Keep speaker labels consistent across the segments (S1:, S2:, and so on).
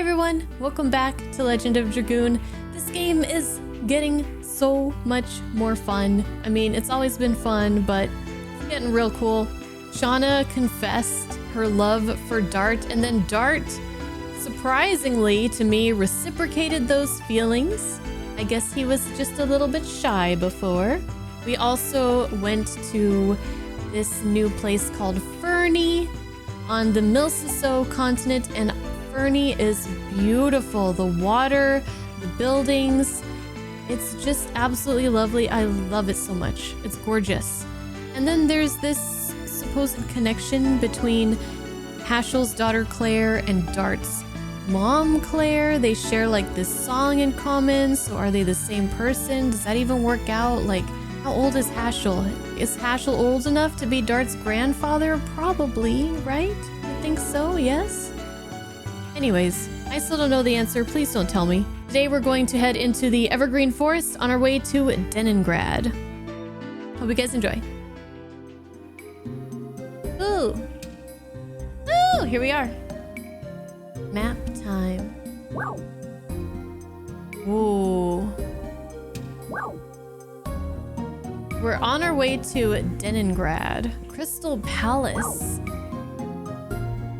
S1: everyone, welcome back to Legend of Dragoon. This game is getting so much more fun. I mean, it's always been fun, but it's getting real cool. Shauna confessed her love for Dart, and then Dart, surprisingly to me, reciprocated those feelings. I guess he was just a little bit shy before. We also went to this new place called Fernie on the Milsiso continent, and Fernie is beautiful. The water, the buildings, it's just absolutely lovely. I love it so much. It's gorgeous. And then there's this supposed connection between Hashel's daughter Claire and Dart's mom Claire. They share like this song in common. So are they the same person? Does that even work out? Like, how old is Hashel? Is Hashel old enough to be Dart's grandfather? Probably, right? I think so, yes? Anyways, I still don't know the answer. Please don't tell me. Today we're going to head into the Evergreen Forest on our way to Deningrad. Hope you guys enjoy. Ooh. Ooh, here we are. Map time. Ooh. We're on our way to Deningrad. Crystal Palace.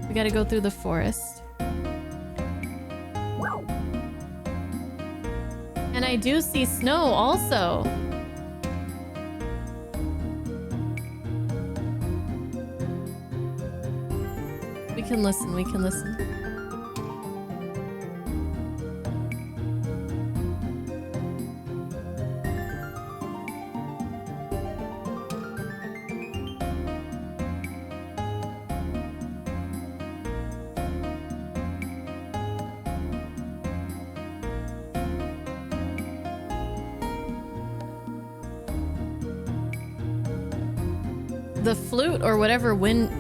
S1: We gotta go through the forest. And I do see snow also. We can listen, we can listen. The flute or whatever wind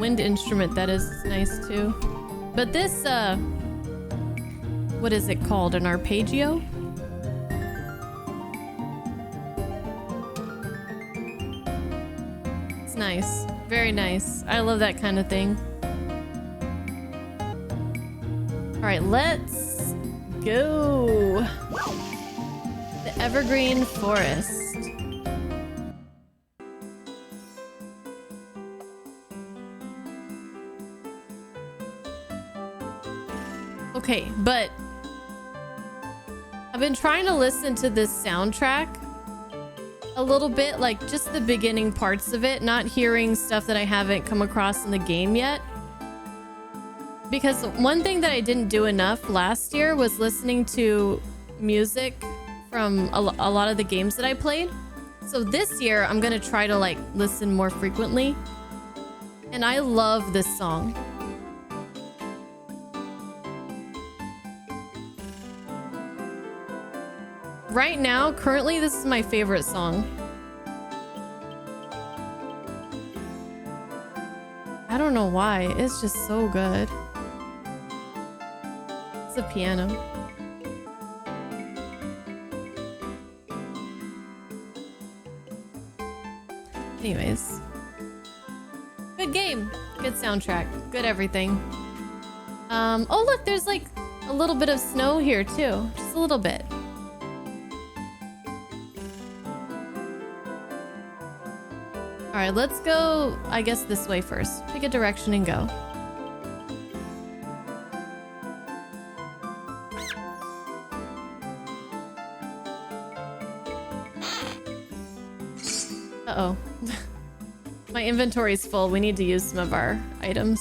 S1: instrument that is nice too. But this what is it called? An arpeggio? It's nice. Very nice. I love that kind of thing. All right, let's go. The Evergreen Forest. Okay, but I've been trying to listen to this soundtrack a little bit, like just the beginning parts of it, not hearing stuff that I haven't come across in the game yet. Because one thing that I didn't do enough last year was listening to music from a lot of the games that I played. So this year I'm gonna try to like listen more frequently. And I love this song. Right now, currently, this is my favorite song. I don't know why. It's just so good. It's a piano. Anyways. Good game. Good soundtrack. Good everything. Oh look, there's like a little bit of snow here too. Just a little bit. All right, let's go, I guess, this way first. Pick a direction and go. Uh-oh. My inventory's full. We need to use some of our items.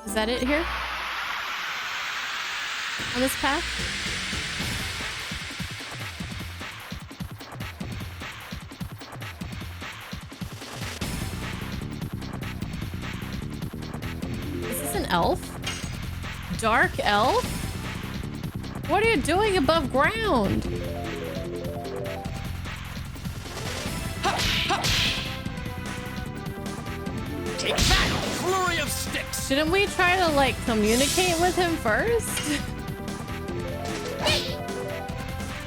S1: Is that it here? On this path? Elf? Dark elf? What are you doing above ground?
S2: Take that, flurry of sticks!
S1: Shouldn't we try to like communicate with him first?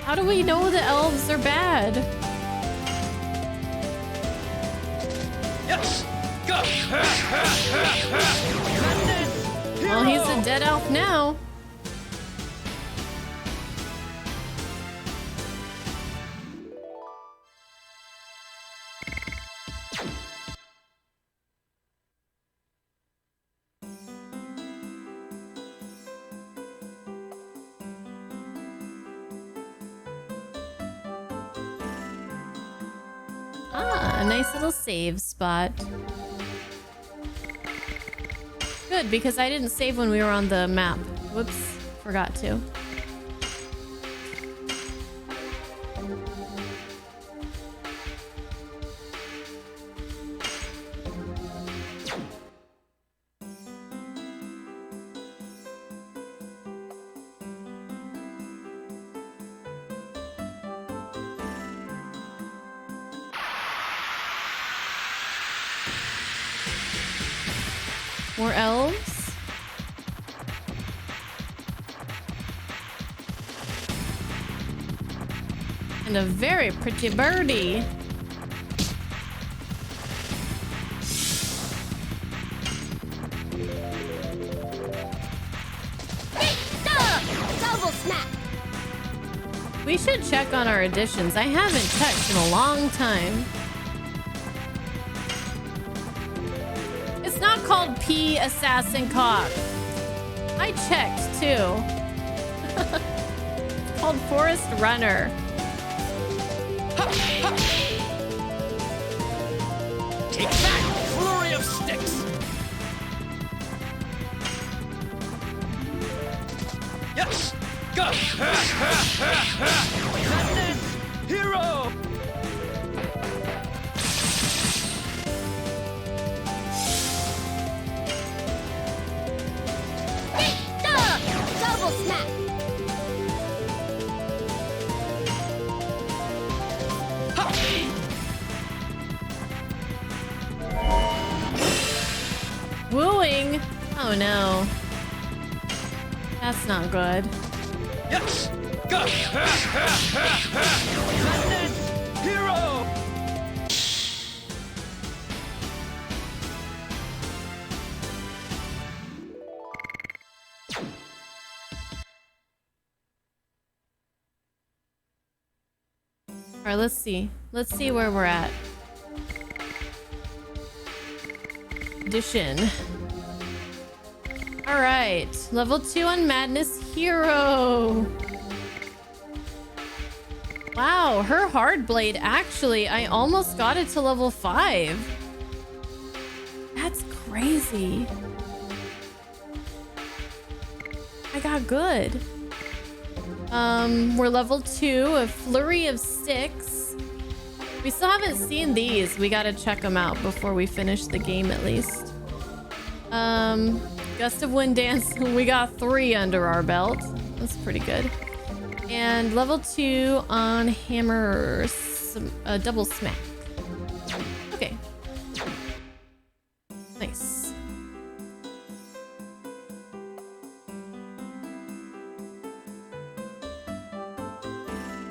S1: How do we know the elves are bad?
S2: Yes! Go!
S1: Well, he's a dead elf now. Ah, a nice little save spot. Good, because I didn't save when we were on the map. Whoops, forgot to. More elves. And a very pretty birdie.
S3: Double smack.
S1: We should check on our additions. I haven't checked in a long time. It's not called P Assassin Cock. I checked too. It's called Forest Runner.
S2: Take that! Flurry of sticks! Yes! Go! Madness! Hero!
S3: Double smack.
S1: Wooing? Oh no. That's not good.
S2: Yes! Go! Madness! Hero!
S1: All right, let's see. Let's see where we're at. Addition. All right, level 2 on Madness Hero. Wow, her hard blade, actually, I almost got it to level 5. That's crazy. I got good. We're level 2, a flurry of sticks. We still haven't seen these. We gotta check them out before we finish the game at least. Gust of Wind Dance, we got 3 under our belt. That's pretty good. And level 2 on Hammer, double smack. Okay. Nice.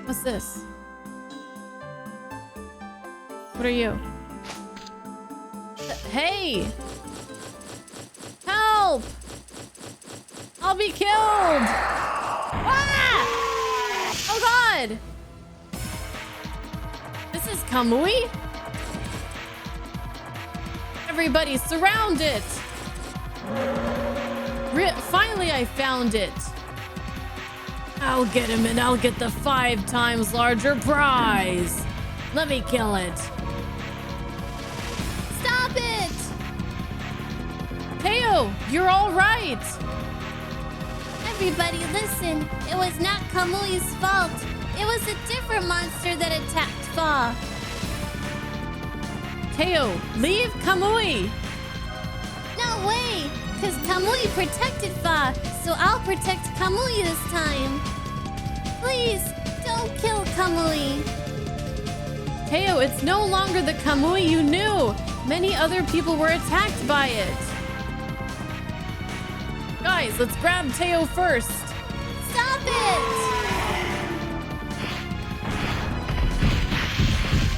S1: What's this? What are you? Hey! Help! I'll be killed! Ah! Oh god! This is Kamuy? Everybody surround it! Finally I found it! I'll get him and I'll get the 5 times larger prize! Let me kill it! Stop it! Teo, you're all right!
S3: Everybody listen. It was not Kamuy's fault. It was a different monster that attacked Fa.
S1: Teo, leave Kamuy!
S3: No way! Because Kamuy protected Fa, so I'll protect Kamuy this time. Please, don't kill Kamuy.
S1: Teo, it's no longer the Kamuy you knew. Many other people were attacked by it. Guys, let's grab Teo first.
S3: Stop it!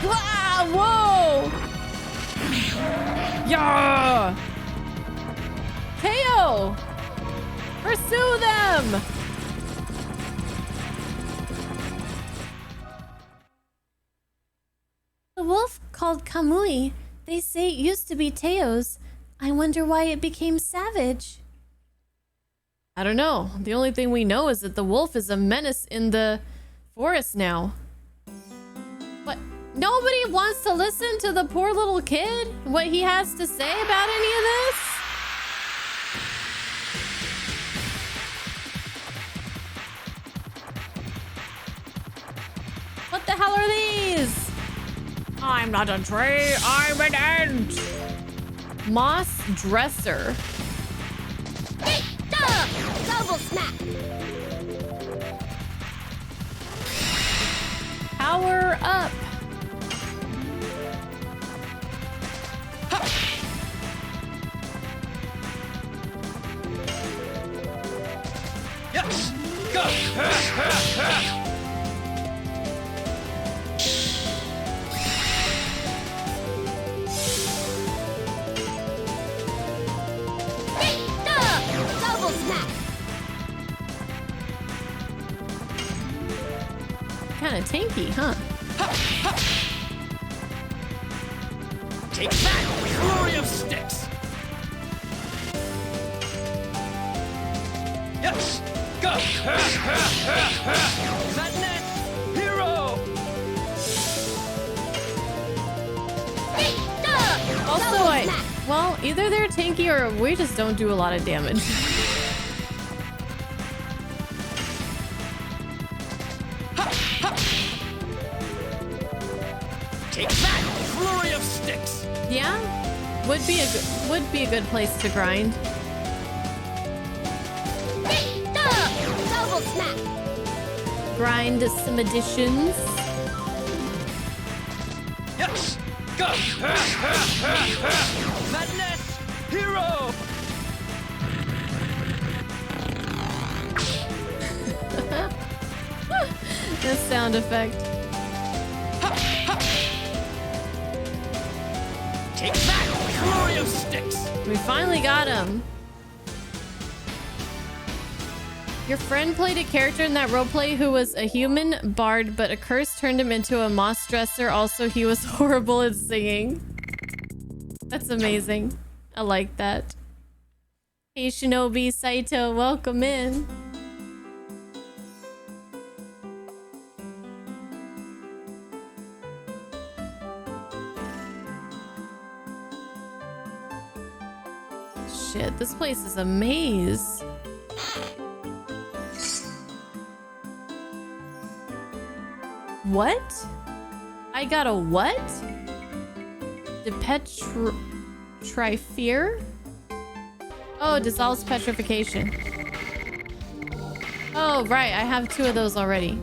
S1: Wow, whoa! Yeah! Teo! Pursue them!
S3: The wolf called Kamuy. They say it used to be Teo's. I wonder why it became savage.
S1: I don't know. The only thing we know is that the wolf is a menace in the forest now. But nobody wants to listen to the poor little kid? What he has to say about any of this? What the hell are these? I'm not a tree, I'm an ant. Moss dresser.
S3: Double smack!
S1: Power up.
S2: Yes! Go!
S3: Double smack!
S1: Kind of tanky, huh?
S2: Take that! Flurry of sticks! Yes! Go! That net! Hero!
S1: Also, well, either they're tanky or we just don't do a lot of damage.
S2: Take that! Flurry of sticks!
S1: Yeah, would be a good place to grind.
S3: Double smack!
S1: Grind some additions.
S2: Yes! Go! That net! Hero!
S1: This sound effect.
S2: Take that! Flurry of sticks!
S1: We finally got him. Your friend played a character in that roleplay who was a human bard, but a curse turned him into a moss dresser. Also, he was horrible at singing. That's amazing. I like that. Hey, Shinobi Saito, welcome in. Shit, this place is a maze. What? I got a what? Trifear? Oh, dissolves petrification. Oh, right. I have 2 of those already.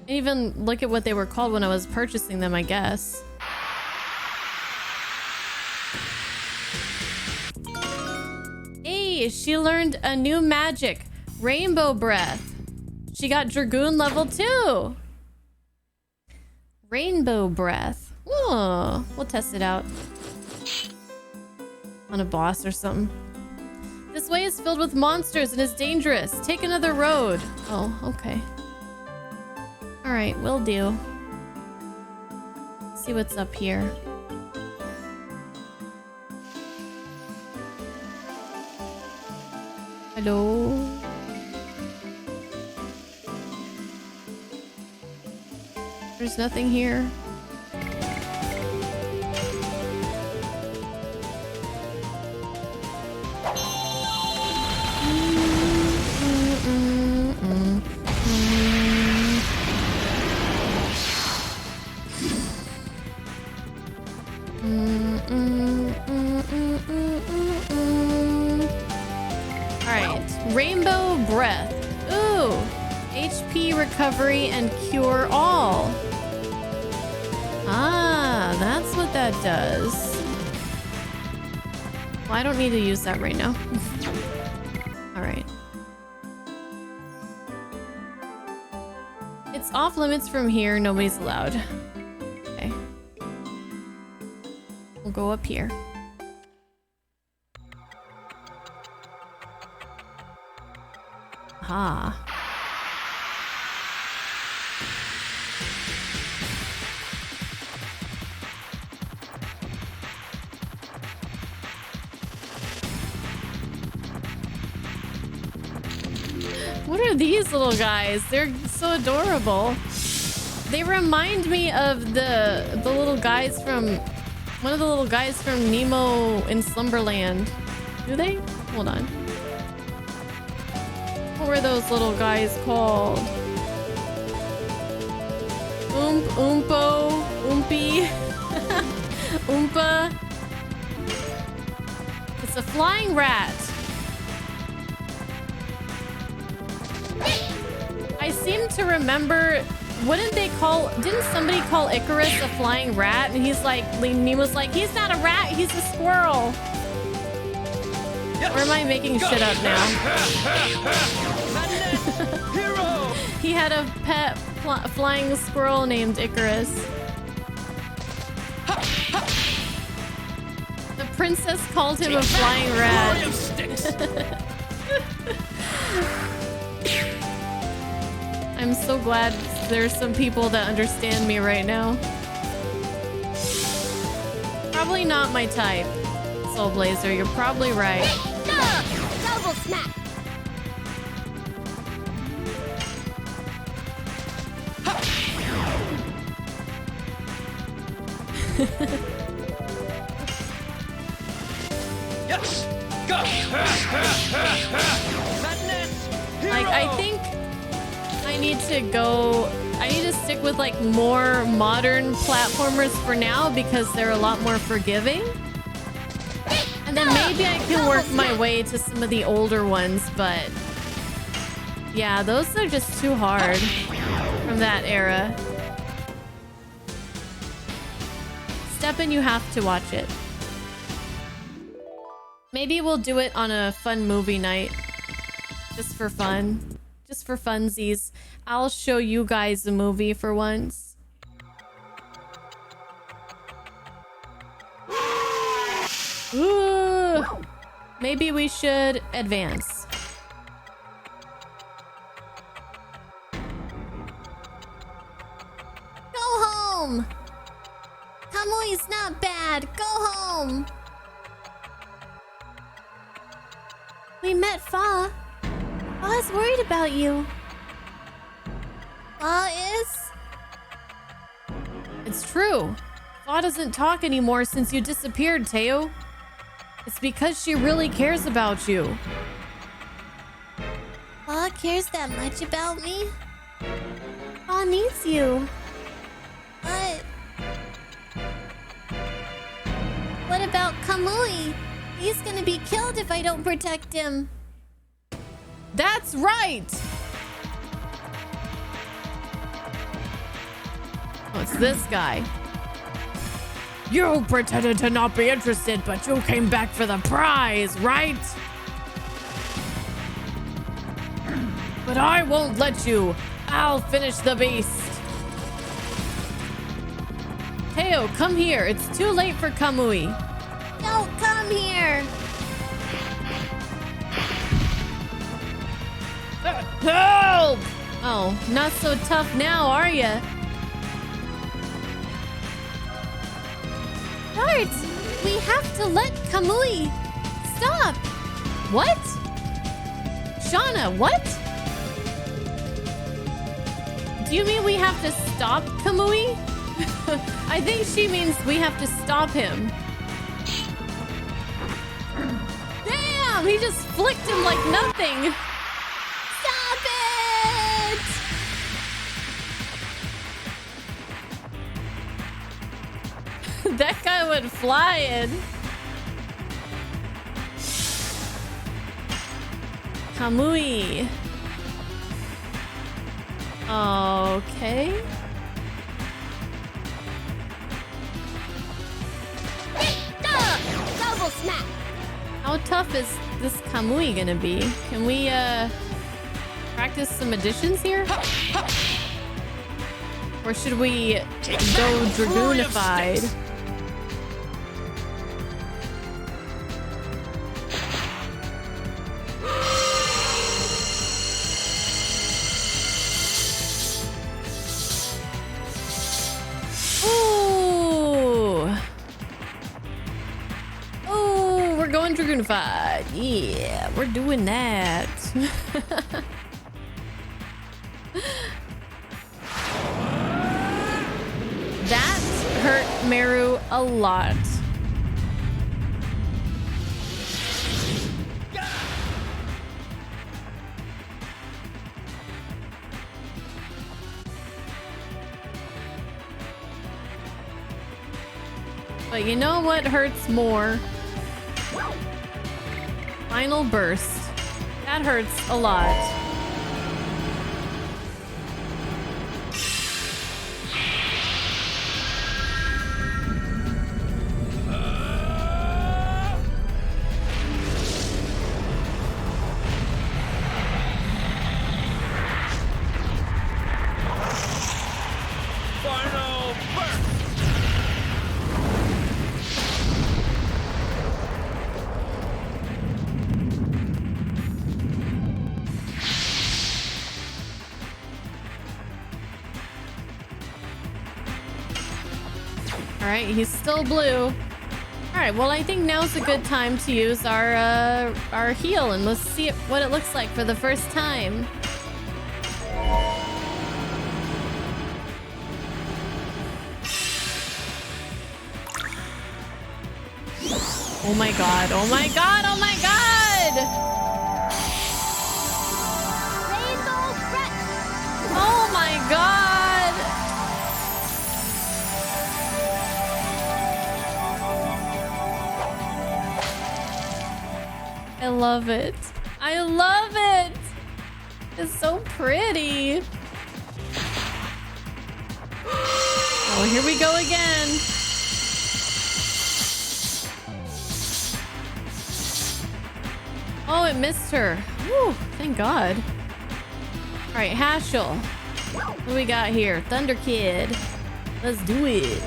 S1: Didn't even look at what they were called when I was purchasing them, I guess. Hey, she learned a new magic. Rainbow Breath. She got Dragoon level 2. Rainbow Breath. Oh, we'll test it out. On a boss or something. This way is filled with monsters and is dangerous. Take another road. Oh, okay. Alright, will do. Let's see what's up here. Hello? There's nothing here. Alright, Rainbow Breath. Ooh, HP recovery and cure all. Ah, that's what that does. Well, I don't need to use that right now. Alright. It's off limits from here. Nobody's allowed. Okay. We'll go up here. Aha. What are these little guys? They're so adorable. They remind me of the little guys from one of the little guys from Nemo in Slumberland. Do they? Hold on. What were those little guys called? Oompo, Oompy, Oompa. It's a flying rat. I seem to remember, didn't somebody call Icarus a flying rat? And he's like, Nemo's like, he's not a rat, he's a squirrel. Yes. Or am I making shit up now?
S2: Hero!
S1: He had a pet flying squirrel named Icarus. The princess called him a flying rat. I'm so glad there's some people that understand me right now. Probably not my type, Soul Blazer. You're probably right.
S3: Double smack.
S2: Yes! Go!
S1: Like, I think I need to stick with like more modern platformers for now because they're a lot more forgiving. And then maybe I can work my way to some of the older ones, but yeah, those are just too hard from that era. Steppen, you have to watch it. Maybe we'll do it on a fun movie night. Just for fun. Just for funsies. I'll show you guys a movie for once. Ooh. Maybe we should advance.
S3: Go home! Kamuy's not bad. Go home! We met Fa. Fa's worried about you. Fa is?
S1: It's true. Fa doesn't talk anymore since you disappeared, Teo. It's because she really cares about you.
S3: Fa cares that much about me? Fa needs you. But... what about Kamuy? He's gonna be killed if I don't protect him.
S1: That's right! Oh, it's this guy. You pretended to not be interested, but you came back for the prize, right? But I won't let you. I'll finish the beast. Teo, come here. It's too late for Kamuy.
S3: Don't come here.
S1: Help! Oh, not so tough now, are ya?
S3: Bart, we have to let Kamuy stop.
S1: What? Shauna, what? Do you mean we have to stop Kamuy? I think she means we have to stop him. Damn, he just flicked him like nothing.
S3: Stop it!
S1: That guy went flying. Kamuy. Okay.
S3: Double smack.
S1: How tough is this Kamuy gonna be? Can we practice some additions here? Or should we go Dragoonified? we're going Dragoonified. Yeah, we're doing that. That hurt Meru a lot. But you know what hurts more? Final burst. That hurts a lot.
S2: Final burst.
S1: All right, he's still blue. All right, well, I think now's a good time to use our heal, and let's see what it looks like for the first time. Oh my god, oh my god, oh my god!
S3: Rainbow breath.
S1: Oh my god! I love it. I love it! It's so pretty. Oh, here we go again. Oh, it missed her. Whew, thank God. All right, Hashel. What do we got here? Thunder Kid. Let's do it.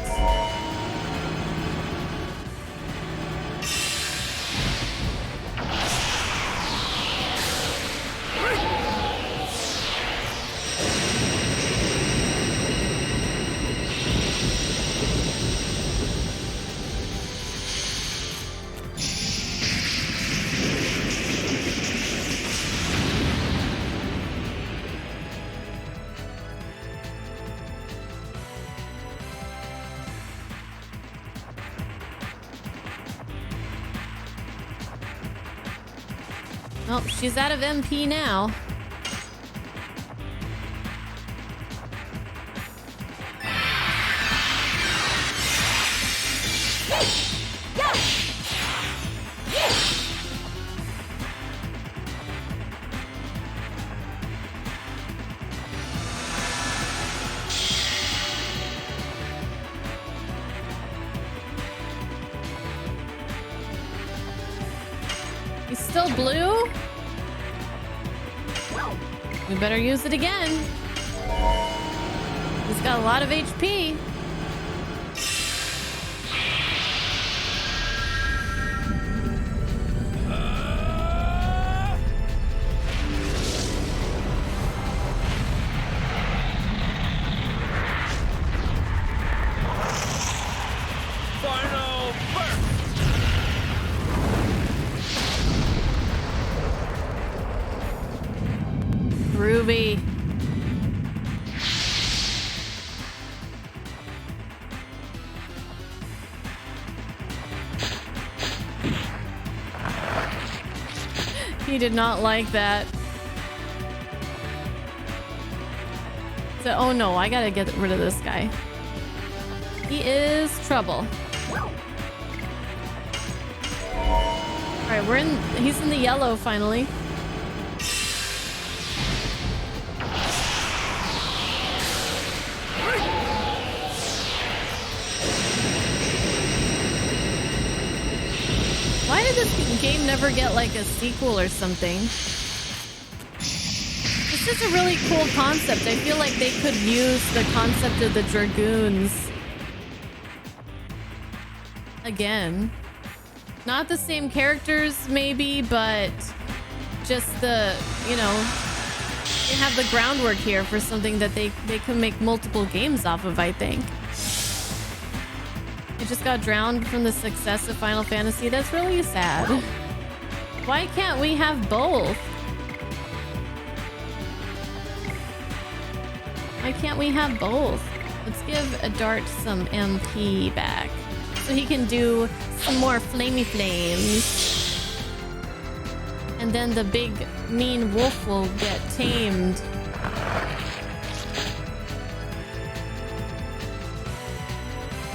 S1: Oh, she's out of MP now. He's still blue? We better use it again. He's got a lot of HP.
S2: Final burst.
S1: Groovy. He did not like that. So, oh no, I gotta get rid of this guy. He is trouble. Alright, he's in the yellow finally. Why did this game never get like a sequel or something? This is a really cool concept. I feel like they could use the concept of the Dragoons again. Not the same characters maybe, but just the, you know, they have the groundwork here for something that they can make multiple games off of, I think. I just got drowned from the success of Final Fantasy. That's really sad. Why can't we have both? Why can't we have both? Let's give a dart some MP back so he can do some more flamey flames. And then the big mean wolf will get tamed.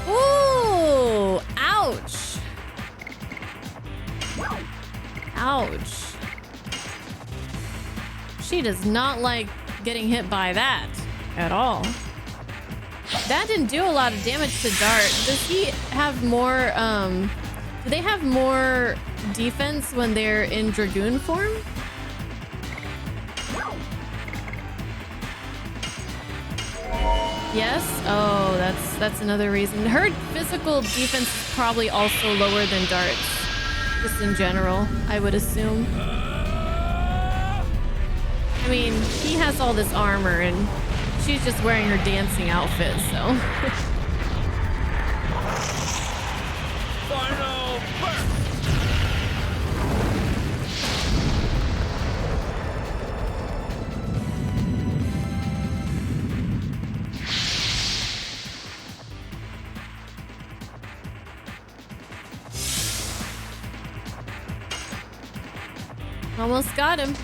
S1: Ooh! Ouch! Ouch. She does not like getting hit by that at all. That didn't do a lot of damage to Dart. Does he have more, do they have more defense when they're in Dragoon form? Yes? Oh, that's another reason. Her physical defense is probably also lower than Dart's. Just in general, I would assume. I mean, he has all this armor and she's just wearing her dancing outfit, so.
S2: Final burst.
S1: Almost got him.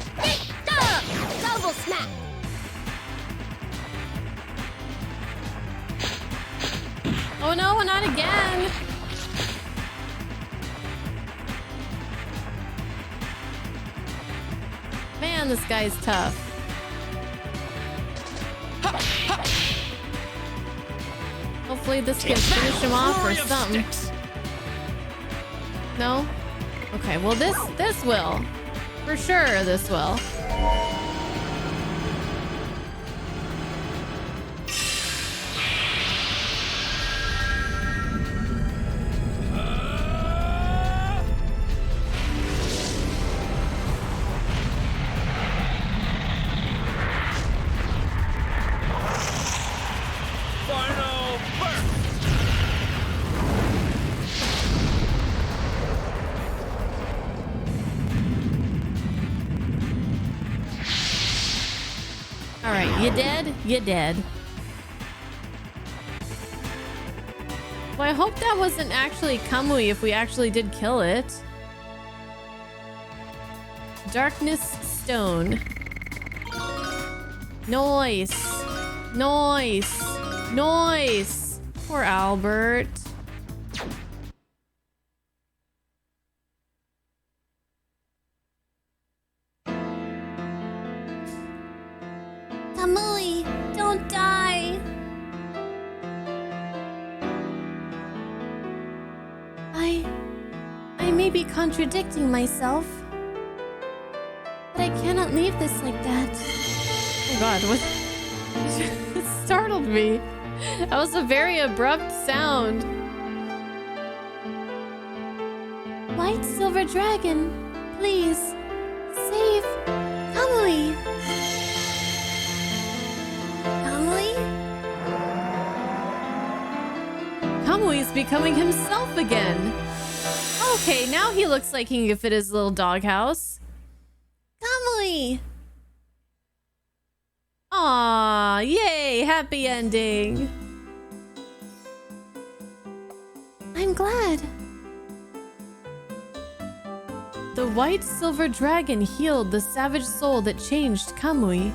S3: Double smack.
S1: Oh no, not again. Man, this guy's tough. Hopefully this can finish him off or something. No? Okay, well this will. For sure this will.
S2: Final burst.
S1: Alright, you dead? You dead. Well, I hope that wasn't actually Kamuy if we actually did kill it. Darkness Stone. Nice. Nice. Nice. Poor Albert.
S3: Kamuy, don't die. I may be contradicting myself, but I cannot leave this like that.
S1: Oh god, what? It startled me. That was a very abrupt sound.
S3: White Silver Dragon, please save Kamuy. Kamuy?
S1: Kamuy's becoming himself again. Okay, now he looks like he can fit his little doghouse.
S3: Kamuy!
S1: Aw, yay, happy ending.
S3: I'm glad.
S1: The white silver dragon healed the savage soul that changed Kamuy.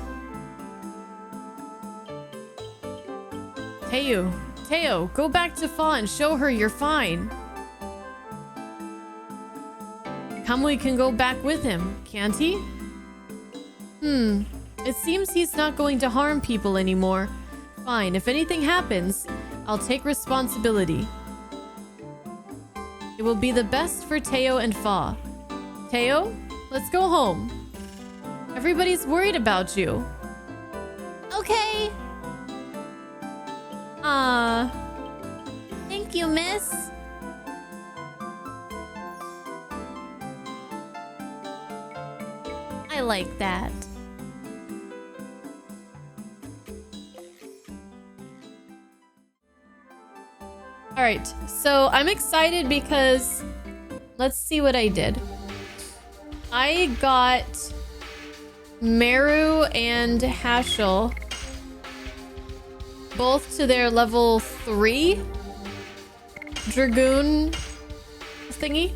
S1: Teo, go back to Fa and show her you're fine. Kamuy can go back with him, can't he? It seems he's not going to harm people anymore. Fine, if anything happens, I'll take responsibility. It will be the best for Teo and Fa. Teo, let's go home. Everybody's worried about you.
S3: Okay.
S1: Ah,
S3: Thank you, miss.
S1: I like that. All right, so I'm excited because let's see what I did. I got Meru and Hashel both to their level 3 Dragoon thingy.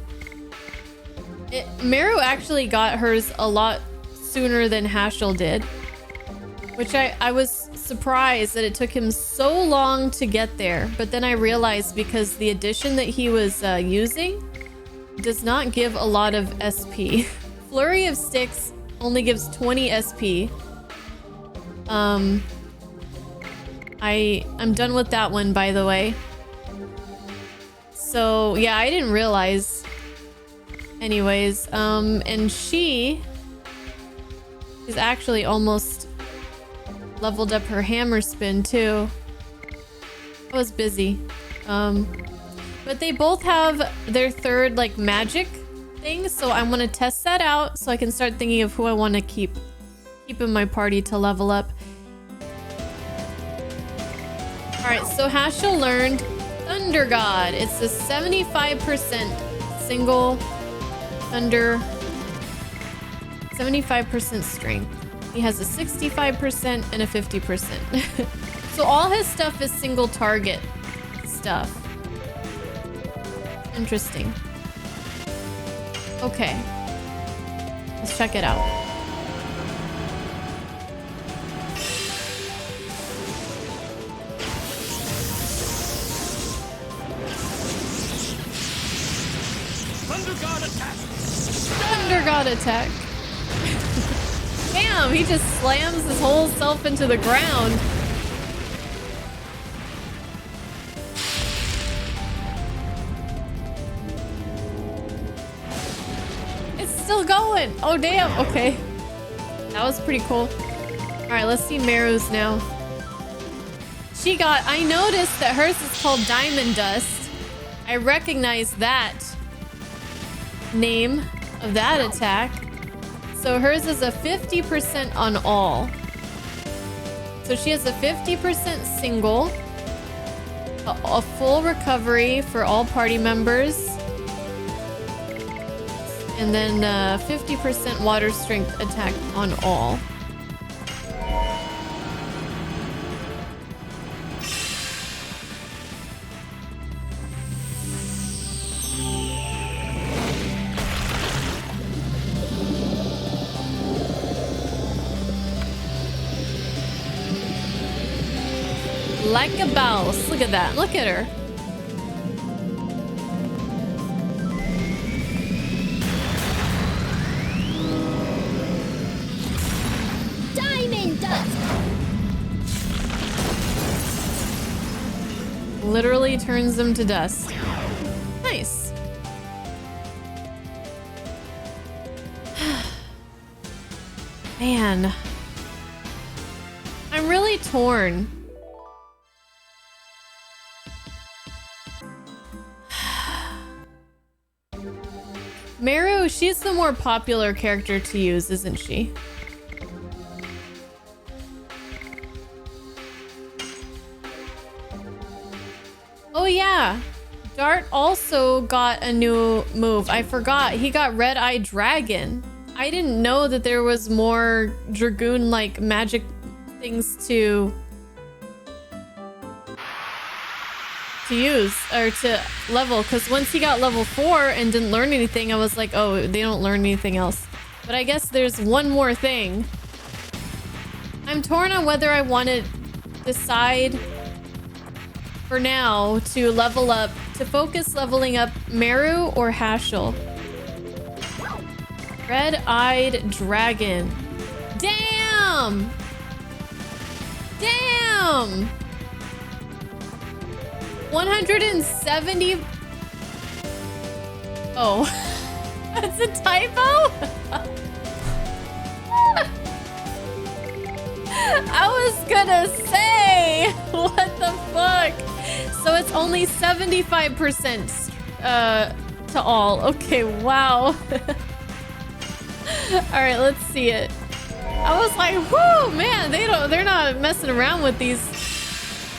S1: Meru actually got hers a lot sooner than Hashel did, which I was surprised that it took him so long to get there. But then I realized because the edition that he was using does not give a lot of SP. Flurry of Sticks only gives 20 SP. I'm done with that one, by the way. So yeah, I didn't realize. Anyways, and she is actually almost leveled up her hammer spin too. I was busy. But they both have their third like magic thing, so I want to test that out so I can start thinking of who I want to keep in my party to level up. Alright, so Hashel learned Thunder God. It's a 75% single thunder, 75% strength. He has a 65% and a 50%. So all his stuff is single target stuff. Interesting. Okay. Let's check it out.
S2: Thunder God attack!
S1: Thunder God attack. Damn, he just slams his whole self into the ground. It's still going. Oh, damn. Okay. That was pretty cool. All right, let's see Meru's now. I noticed that hers is called Diamond Dust. I recognize that name of that attack. So hers is a 50% on all. So she has a 50% single, a full recovery for all party members, and then 50% water strength attack on all. Like a mouse. Look at that. Look at her.
S3: Diamond dust.
S1: Literally turns them to dust. Nice. Man. I'm really torn. Meru, she's the more popular character to use, isn't she? Oh yeah, Dart also got a new move. I forgot, he got Red-Eye Dragon. I didn't know that there was more Dragoon-like magic things to use or to level, because once he got level 4 and didn't learn anything, I was like, oh, they don't learn anything else. But I guess there's one more thing. I'm torn on whether I want to decide for now to level up, to focus leveling up Meru or Hashel. Red-Eyed Dragon. Damn! Damn! 170. Oh, that's a typo? I was gonna say, what the fuck? So it's only 75% to all. Okay, wow. All right, let's see it. I was like, whoo, man, they're not messing around with these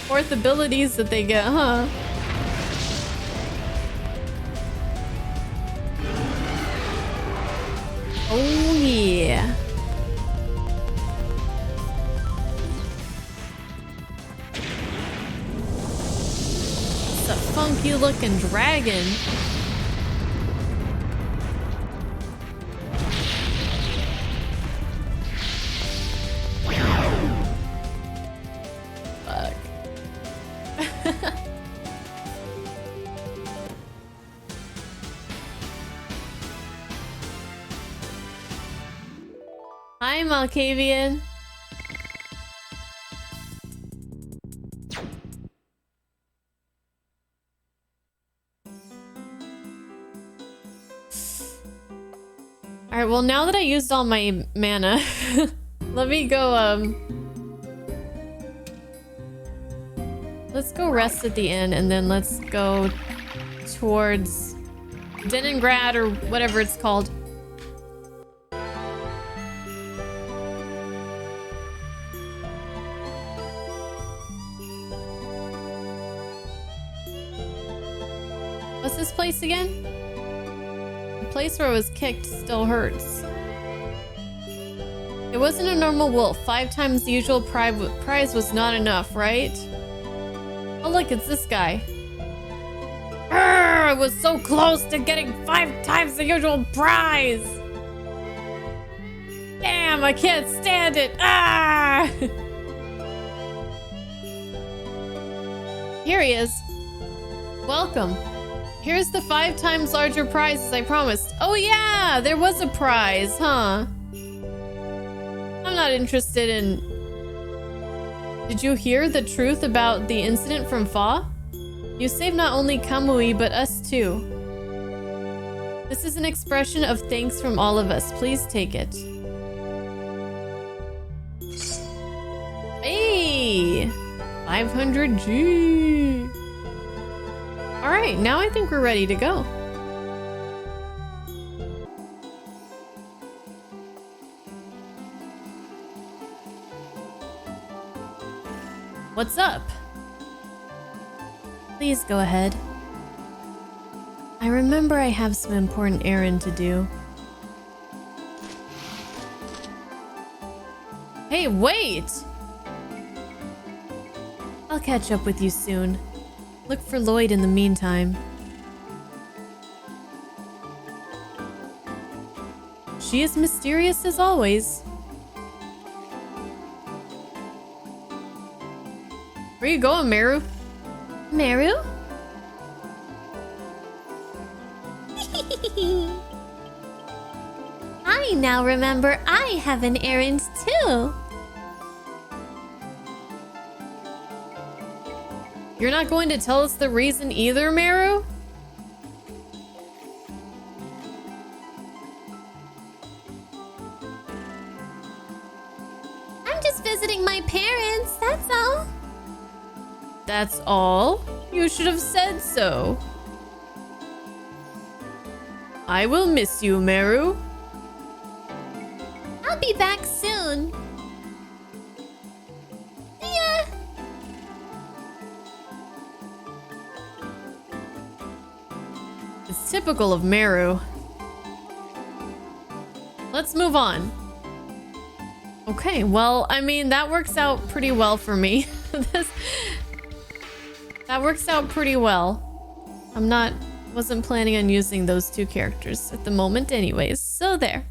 S1: fourth abilities that they get, huh? Oh yeah. It's a funky looking dragon. Fuck. Hi, Malkavian. Alright, well now that I used all my mana, let me go, let's go rest at the inn and then let's go towards Deningrad or whatever it's called. What's this place again? The place where I was kicked still hurts. It wasn't a normal wolf. 5 times the usual prize was not enough, right? Oh look, it's this guy. Arrgh, I was so close to getting 5 times the usual prize! Damn, I can't stand it! Ah! Here he is. Welcome. Here's the 5 times larger prize as I promised. Oh yeah, there was a prize, huh? I'm not interested in... Did you hear the truth about the incident from Fa? You saved not only Kamuy, but us too. This is an expression of thanks from all of us. Please take it. Hey! 500G! Alright, now I think we're ready to go. What's up? Please go ahead. I remember I have some important errand to do. Hey, wait! I'll catch up with you soon. Look for Lloyd in the meantime. She is mysterious as always. Where you going, Meru?
S3: Meru? I now remember I have an errand too.
S1: You're not going to tell us the reason either, Meru?
S3: I'm just visiting my parents, that's all.
S1: That's all? You should have said so. I will miss you, Meru.
S3: I'll be back soon. See ya.
S1: It's typical of Meru. Let's move on. Okay, well, I mean, that works out pretty well for me. That works out pretty well. Wasn't planning on using those 2 characters at the moment anyways, so there.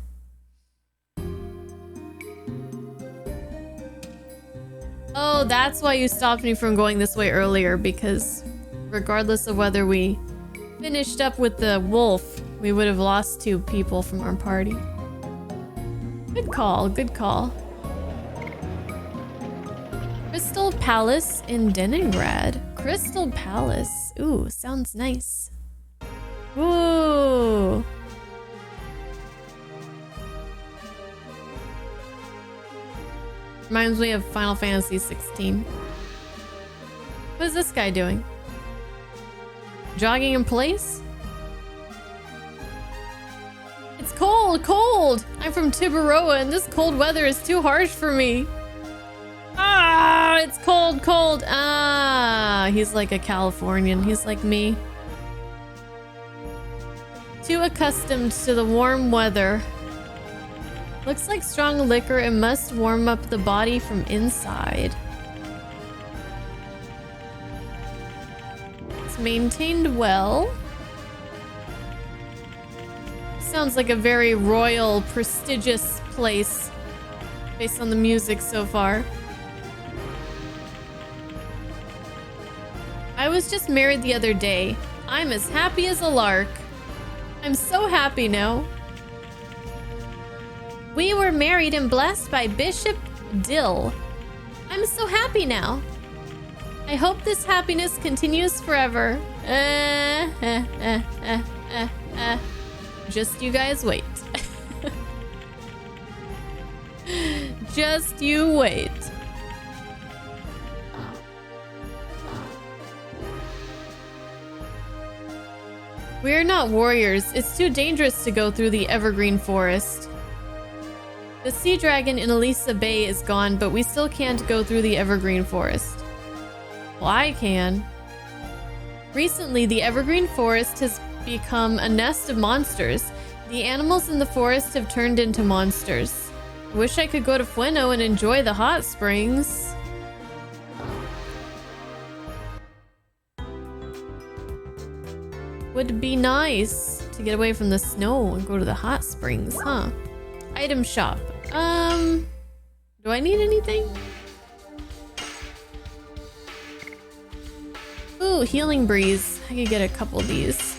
S1: Oh, that's why you stopped me from going this way earlier, because regardless of whether we finished up with the wolf, we would have lost 2 people from our party. Good call, good call. Crystal Palace in Deningrad. Crystal Palace. Ooh, sounds nice. Ooh. Reminds me of Final Fantasy 16. What is this guy doing? Jogging in place? It's cold, cold! I'm from Tiburoa and this cold weather is too harsh for me. Ah, it's cold, cold. Ah, he's like a Californian. He's like me. Too accustomed to the warm weather. Looks like strong liquor. It must warm up the body from inside. It's maintained well. Sounds like a very royal, prestigious place based on the music so far. I was just married the other day. I'm as happy as a lark. I'm so happy now. We were married and blessed by Bishop Dill. I'm so happy now. I hope this happiness continues forever. Just you guys wait. Just you wait. We're not warriors. It's too dangerous to go through the Evergreen forest. The sea dragon in Elisa Bay is gone, but we still can't go through the Evergreen forest. Well, I can. Recently, the Evergreen forest has become a nest of monsters. The animals in the forest have turned into monsters. I wish I could go to Fueno and enjoy the hot springs. Would be nice to get away from the snow and go to the hot springs, huh? Item shop. Do I need anything? Ooh, healing breeze. I could get a couple of these.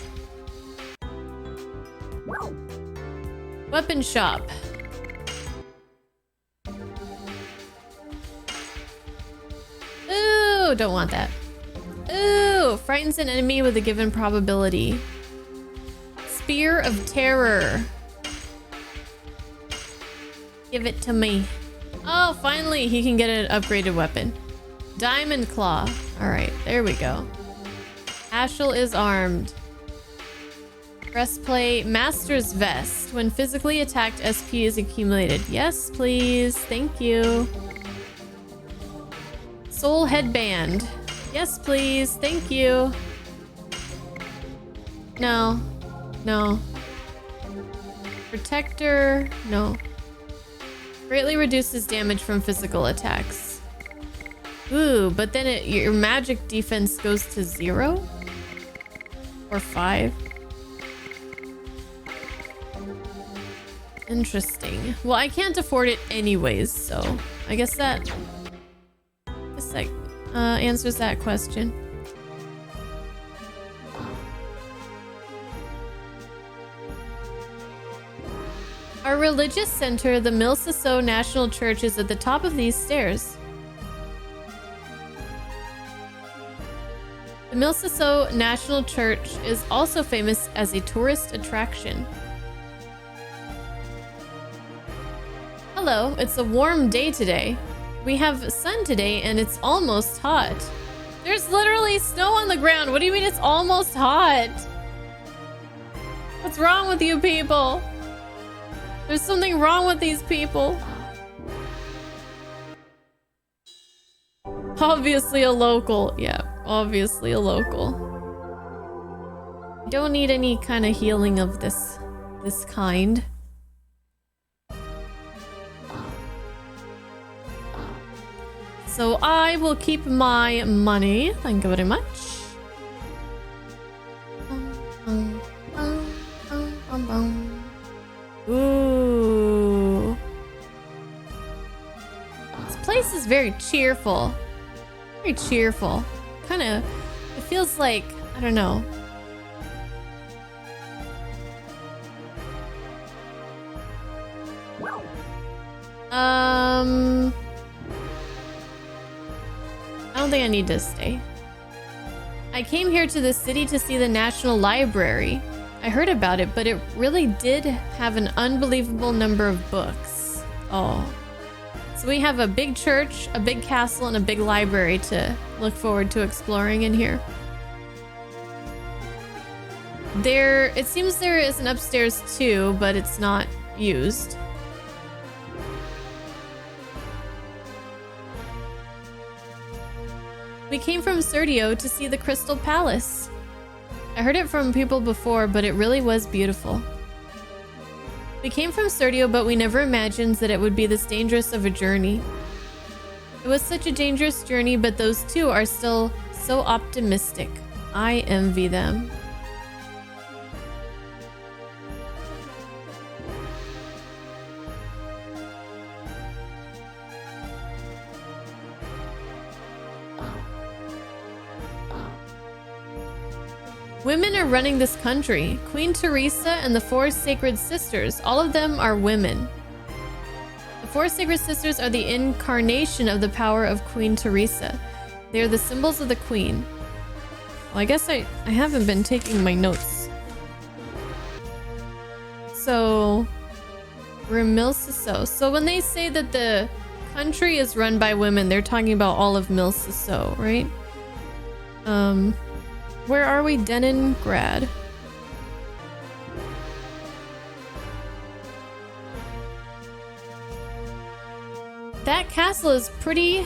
S1: Weapon shop. Ooh, don't want that. Ooh, frightens an enemy with a given probability. Spear of Terror. Give it to me. Oh, finally, he can get an upgraded weapon. Diamond Claw. All right, there we go. Ashel is armed. Breastplate. Master's Vest. When physically attacked, SP is accumulated. Yes, please. Thank you. Soul Headband. Yes, please. Thank you. No. No. Protector. No. Greatly reduces damage from physical attacks. Ooh, but then your magic defense goes to 0? Or 5? Interesting. Well, I can't afford it anyways, so I guess that answers that question. Our religious center, the Milsaso National Church, is at the top of these stairs. The Milsaso National Church is also famous as a tourist attraction. Hello, it's a warm day today. We have sun today and it's almost hot. There's literally snow on the ground. What do you mean it's almost hot? What's wrong with you people? There's something wrong with these people. Obviously a local. Yeah, obviously a local. Don't need any kind of healing of this kind. So I will keep my money. Thank you very much. Ooh. This place is very cheerful. Very cheerful. Kind of, it feels like, I don't know. I don't think I need to stay. I came here to the city to see the National Library. I heard about it, but it really did have an unbelievable number of books. Oh. So we have a big church, a big castle, and a big library to look forward to exploring in here. It seems there is an upstairs too, but it's not used. We came from Serdio to see the Crystal Palace. I heard it from people before, but it really was beautiful. We came from Serdio, but we never imagined that it would be this dangerous of a journey. It was such a dangerous journey, but those two are still so optimistic. I envy them. Women are running this country. Queen Teresa and the four sacred sisters, all of them are women. The four sacred sisters are the incarnation of the power of Queen Teresa. They are the symbols of the queen. Well, I guess I haven't been taking my notes. So, we're in Milsiso. So when they say that the country is run by women, they're talking about all of Milsiso, right? Where are we? Deningrad. That castle is pretty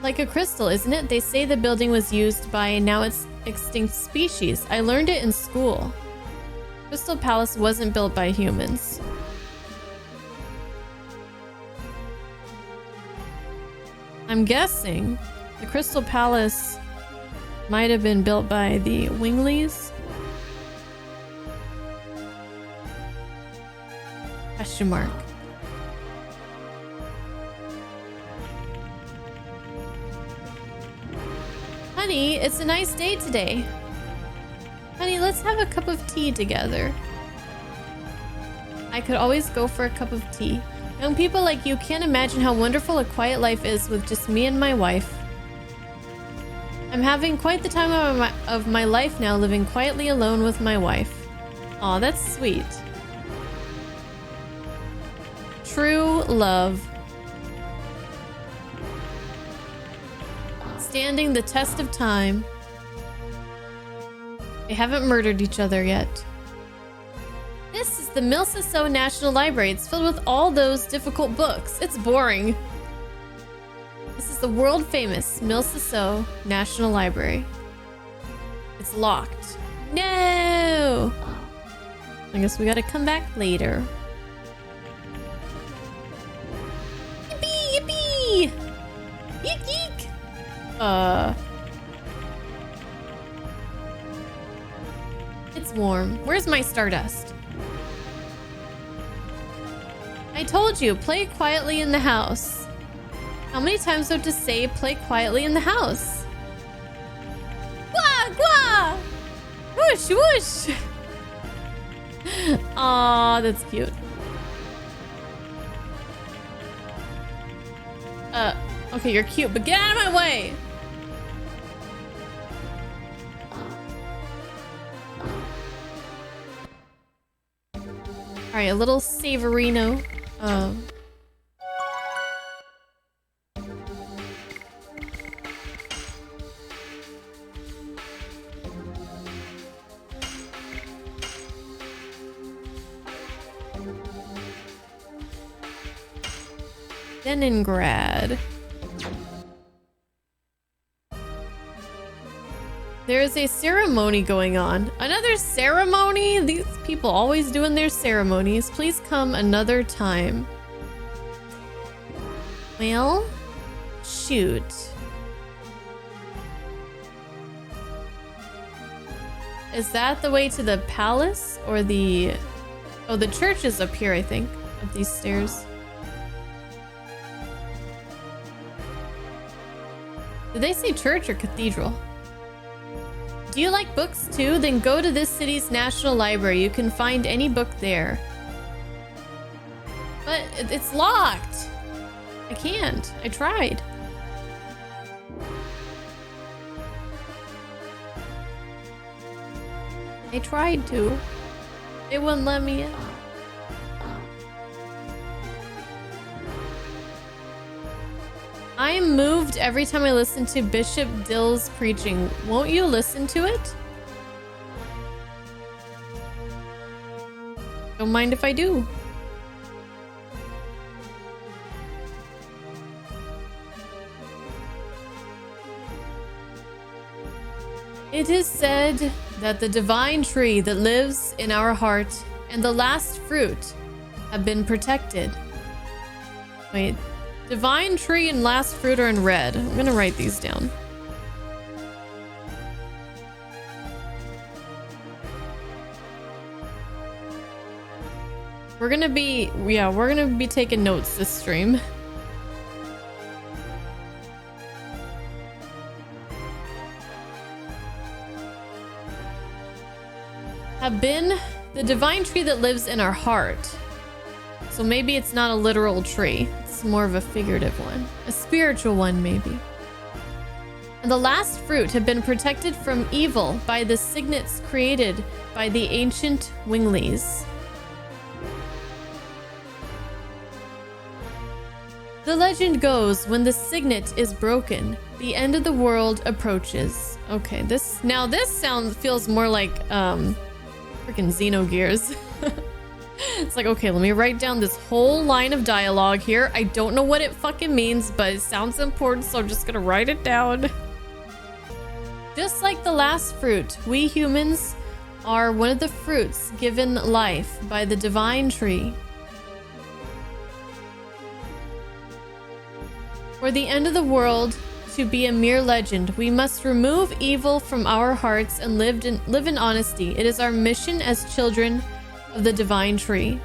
S1: like a crystal, isn't it? They say the building was used by a now extinct species. I learned it in school. Crystal Palace wasn't built by humans. I'm guessing the Crystal Palace might have been built by the Wingleys? Question mark. Honey, it's a nice day today. Honey, let's have a cup of tea together. I could always go for a cup of tea. Young people like you can't imagine how wonderful a quiet life is with just me and my wife. I'm having quite the time of my life now, living quietly alone with my wife. Aw, that's sweet. True love. Standing the test of time. They haven't murdered each other yet. This is the Milsiso National Library. It's filled with all those difficult books. It's boring. This is the world-famous Milsiso National Library. It's locked. No! I guess we gotta come back later. Yippee! Yippee! Yeek yeek! It's warm. Where's my Stardust? I told you, play quietly in the house. How many times do I have to say play quietly in the house? Gwa! Gwa! Whoosh! Whoosh! Aw, that's cute. Okay, you're cute, but get out of my way! Alright, a little Savorino. Deningrad. There is a ceremony going on. Another ceremony? These people always doing their ceremonies. Please come another time. Well, shoot. Is that the way to the palace or the... Oh, the church is up here, I think, up these stairs. Did they say church or cathedral? Do you like books too? Then go to this city's national library. You can find any book there. But it's locked. I can't. I tried. I tried to. It wouldn't let me in. I am moved every time I listen to Bishop Dill's preaching. Won't you listen to it? Don't mind if I do. It is said that the divine tree that lives in our heart and the last fruit have been protected. Wait, divine tree and last fruit are in red. I'm gonna write these down. We're gonna be taking notes this stream. Have been the divine tree that lives in our heart. So maybe it's not a literal tree. It's more of a figurative one. A spiritual one, maybe. And the last fruit had been protected from evil by the signets created by the ancient Winglies. The legend goes, when the signet is broken, the end of the world approaches. Okay, this feels more like freaking Xenogears. It's like, okay, let me write down this whole line of dialogue here. I don't know what it fucking means, but it sounds important, so I'm just gonna write it down. Just like the last fruit, we humans are one of the fruits given life by the divine tree. For the end of the world to be a mere legend, we must remove evil from our hearts and live in honesty. It is our mission as children of the divine tree.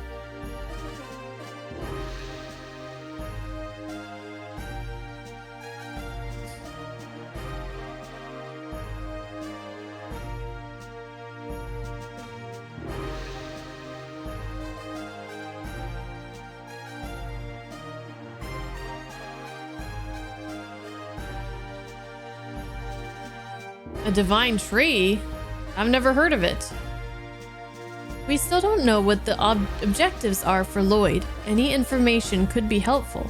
S1: A divine tree? I've never heard of it. We still don't know what the objectives are for Lloyd. Any information could be helpful.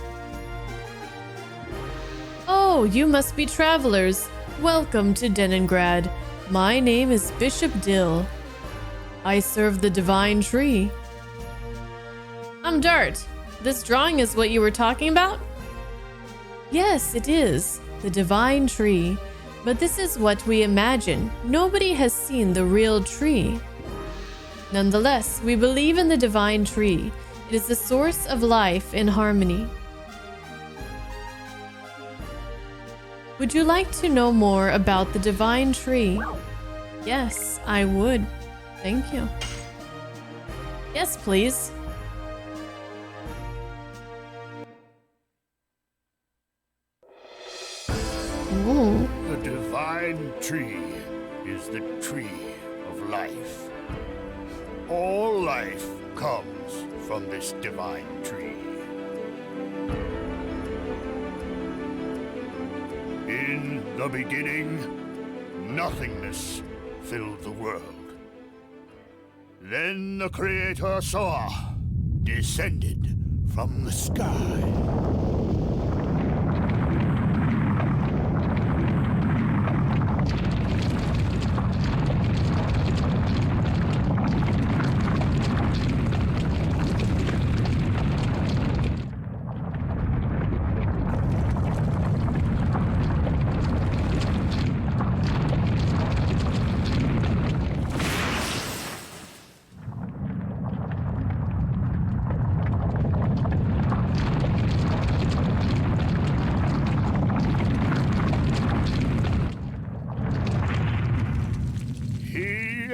S1: Oh, you must be travelers. Welcome to Deningrad. My name is Bishop Dill. I serve the divine tree. I'm Dart. This drawing is what you were talking about? Yes, it is. The divine tree. But this is what we imagine. Nobody has seen the real tree. Nonetheless, we believe in the divine tree. It is the source of life in harmony. Would you like to know more about the divine tree? Yes, I would. Thank you. Yes, please. Ooh.
S2: The divine tree is the tree of life. All life comes from this divine tree. In the beginning, nothingness filled the world. Then the creator Soa descended from the sky.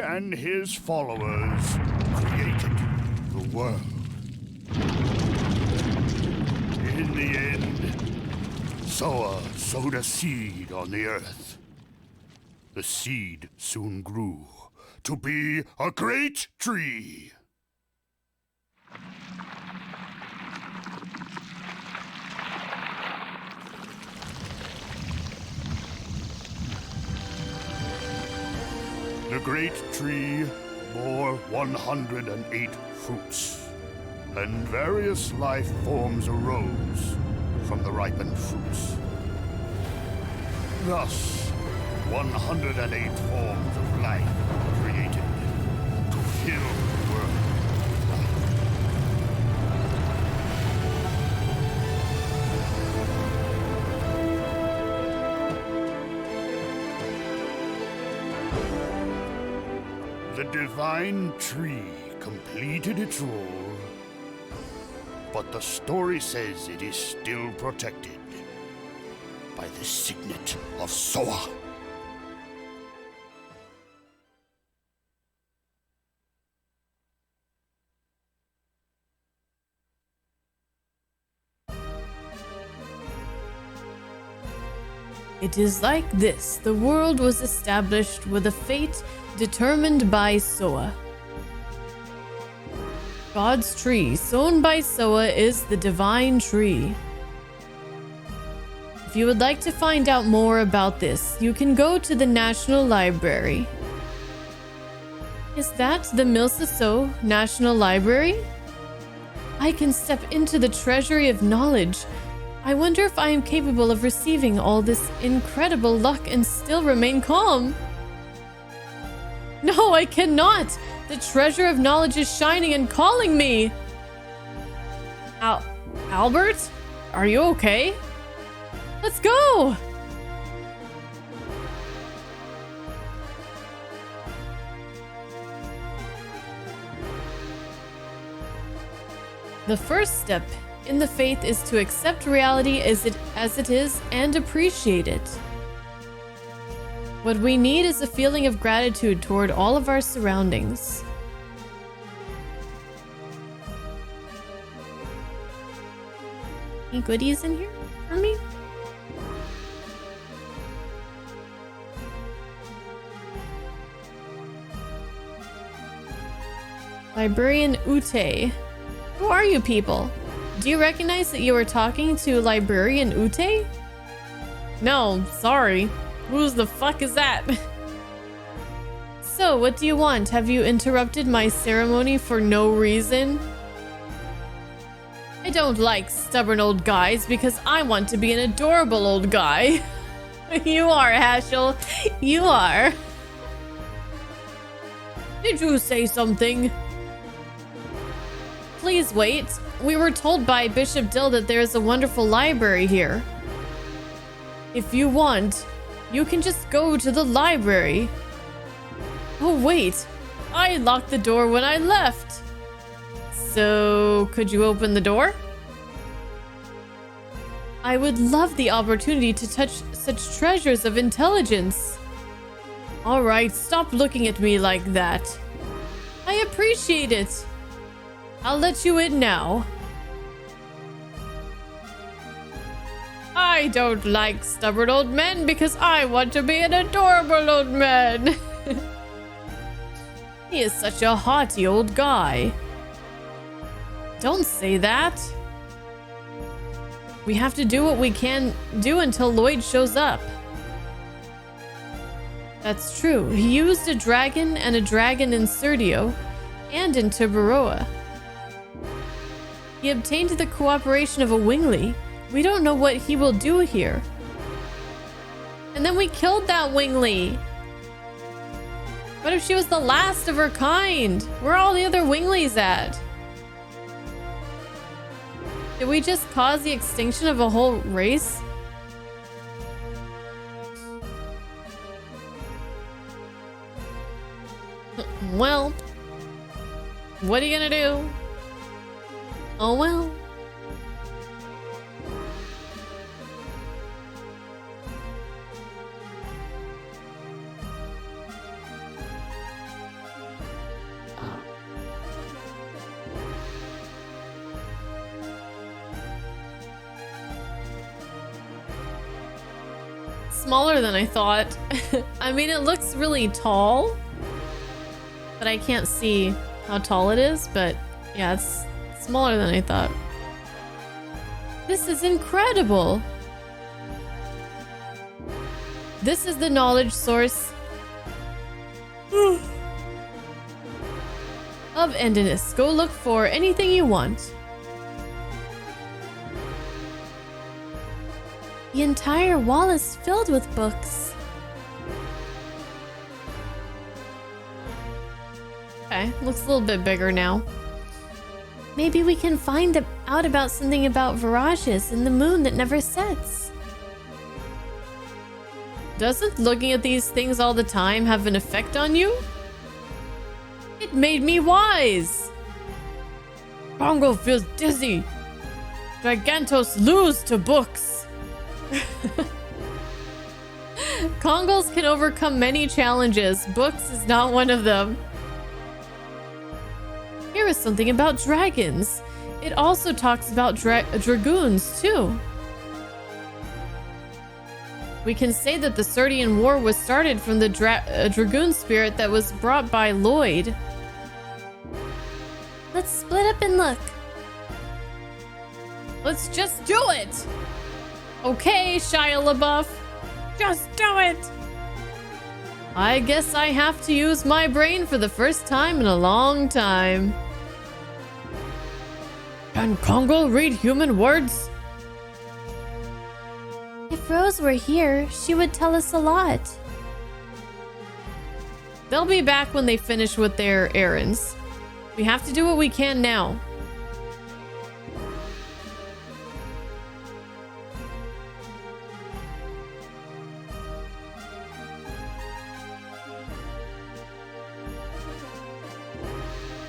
S2: And his followers created the world. In the end, Soa sowed a seed on the earth. The seed soon grew to be a great tree. The great tree bore 108 fruits, and various life forms arose from the ripened fruits. Thus, 108 forms of life were created to fill the world with life. The divine tree completed its role but the story says it is still protected by the signet of Soa.
S1: It is like this. The world was established with a fate determined by Soa. God's tree, sown by Soa, is the divine tree. If you would like to find out more about this, you can go to the National Library. Is that the Milsaso National Library? I can step into the treasury of knowledge. I wonder if I am capable of receiving all this incredible luck and still remain calm. No, I cannot! The treasure of knowledge is shining and calling me! Albert? Are you okay? Let's go! The first step in the faith is to accept reality as it is and appreciate it. What we need is a feeling of gratitude toward all of our surroundings. Any goodies in here for me? Librarian Ute. Who are you people? Do you recognize that you were talking to Librarian Ute? No, sorry. Who's the fuck is that? So, what do you want? Have you interrupted my ceremony for no reason? I don't like stubborn old guys because I want to be an adorable old guy. You are, Hashel. You are. Did you say something? Please wait. We were told by Bishop Dill that there is a wonderful library here. If you want, you can just go to the library. Oh wait, I locked the door when I left. So, could you open the door? I would love the opportunity to touch such treasures of intelligence. Alright, stop looking at me like that. I appreciate it. I'll let you in now. I don't like stubborn old men because I want to be an adorable old man. He is such a haughty old guy. Don't say that. We have to do what we can do until Lloyd shows up. That's true. He used a dragon and a dragon in Serdio and in Tiburoa. He obtained the cooperation of a Wingly. We don't know what he will do here. And then we killed that Wingly. What if she was the last of her kind? Where are all the other Winglies at? Did we just cause the extinction of a whole race? Well, what are you gonna do? Oh well. Smaller than I thought. I mean, it looks really tall, but I can't see how tall it is, but yeah, it's smaller than I thought. This is incredible. This is the knowledge source of Endinus. Go look for anything you want. The entire wall is filled with books. Okay, looks a little bit bigger now. Maybe we can find out about something about Virages and the moon that never sets. Doesn't looking at these things all the time have an effect on you? It made me wise. Bongo feels dizzy. Gigantos lose to books. Kongols can overcome many challenges. Books is not one of them. Here is something about dragons. It also talks about dragoons, too. We can say that the Serdian War was started from the dragoon spirit that was brought by Lloyd.
S3: Let's split up and look.
S1: Let's just do it! Okay, Shia LaBeouf. Just do it! I guess I have to use my brain for the first time in a long time. Can Kongo read human words?
S3: If Rose were here, she would tell us a lot.
S1: They'll be back when they finish with their errands. We have to do what we can now.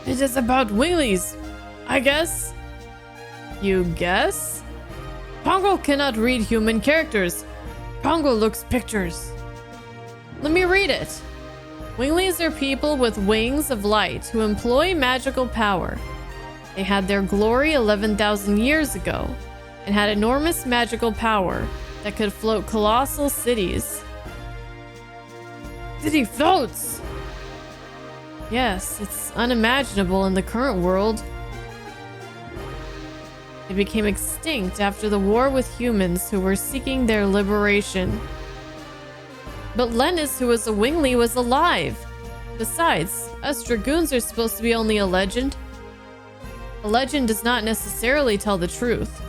S1: It is about Winglies, I guess. You guess? Kongo cannot read human characters. Kongo looks pictures. Let me read it. Winglies are people with wings of light who employ magical power. They had their glory 11,000 years ago and had enormous magical power that could float colossal cities. City floats! Yes, it's unimaginable in the current world. They became extinct after the war with humans who were seeking their liberation. But Lennis, who was a Wingly, was alive. Besides, us dragoons are supposed to be only a legend. A legend does not necessarily tell the truth.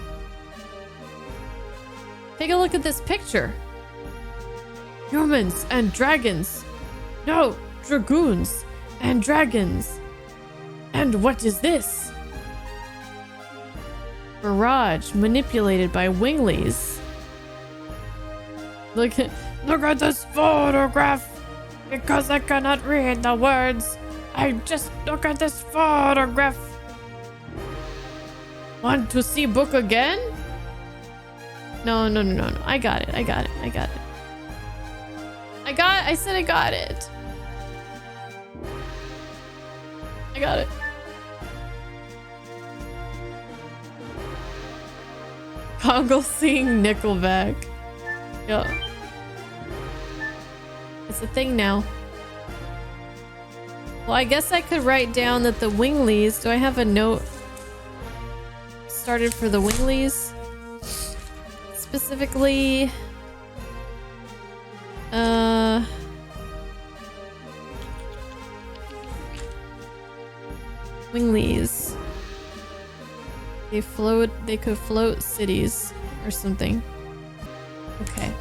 S1: Take a look at this picture. Humans and dragons. No, dragoons and dragons. And what is this? Barrage manipulated by Winglies. Look at this photograph. Because I cannot read the words, I just look at this photograph. Want to see book again? No. I got it. I said I got it. I got it. Kongo seeing Nickelback. Yeah. It's a thing now. Well, I guess I could write down that the Winglies... Do I have a note started for the Winglies? Specifically... Winglies. They could float cities or something. Okay.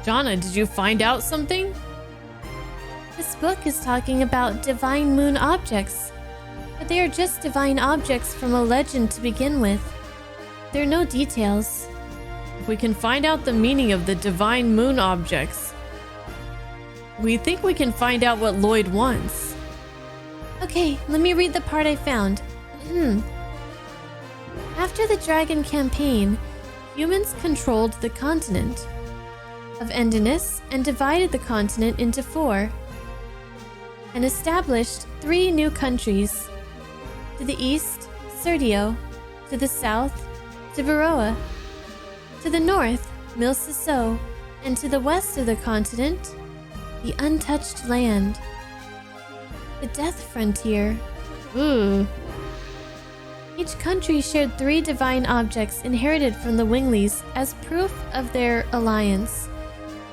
S1: Jonna, did you find out something?
S3: This book is talking about divine moon objects, but they are just divine objects from a legend to begin with. There are no details.
S1: If we can find out the meaning of the divine moon objects, we think we can find out what Lloyd wants.
S3: Okay, let me read the part I found. After the dragon campaign, humans controlled the continent of Endinus and divided the continent into 4 and established 3 new countries. To the east, Serdio. To the south, Tiberoa. To the north, Milsiso. And to the west of the continent, the untouched land. The Death Frontier. Each country shared 3 divine objects inherited from the Winglies as proof of their alliance.